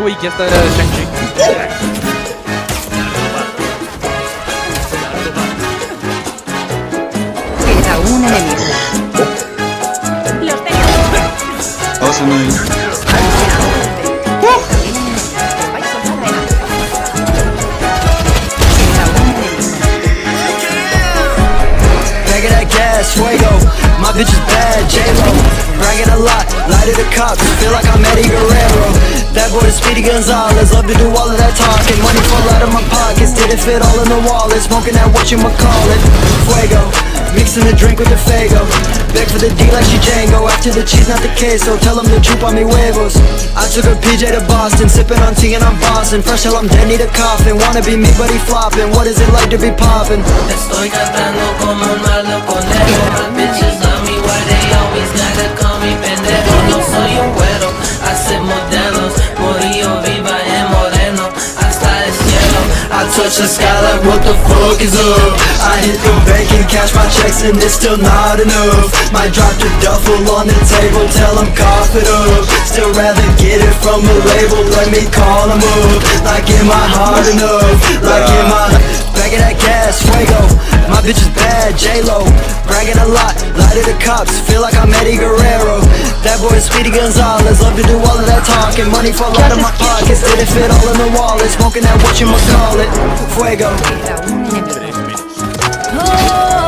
Uy, que hasta era de Shang-Chi. Queda un enemigo. Los tengo. Pasa, man. Bag of that gas, Fuego. My bitch is bad, J-Lo. Bragging a lot, lie to the cops. Feel like I'm Eddie Guerrero. That boy is Speedy Gonzalez. Love to do all of that talking. Money fall out of my pockets. Didn't fit all in the wallet. Smoking that whatchamacallit. Fuego. Mixing the drink with the Fuego. Beg for the D like she Django. After the cheese, not the queso. Tell them to chupa mi huevos. I took a PJ to Boston. Sipping on tea and I'm bossing. Fresh till I'm dead, need a coffin. Wanna be me, but he flopping. What is it like to be poppin'? Estoy cantando como un malo conejo. My bitches love me, why they always gotta call me pendejo. No soy un güero, hacemos dedos. Morillo viva en moreno, hasta el cielo. I touch the sky like what the fuck is up. I hit the bank and cash my checks and it's still not enough. Might drop the duffel on the table, tell them cough it up. Still rather get it from a label, let me call them up. Like am I hard enough? Like am I back of that gas, Fuego. My bitch is bad, J-Lo. Bragging a lot, lie to the cops. Feel like I'm Eddie Guerrero. That boy is Speedy Gonzalez. Love to do all of that talking. Money fall out of my pockets. Didn't fit all in the wallet. Smoking that whatchamacallit. Fuego. Queda un enemigo. Oh.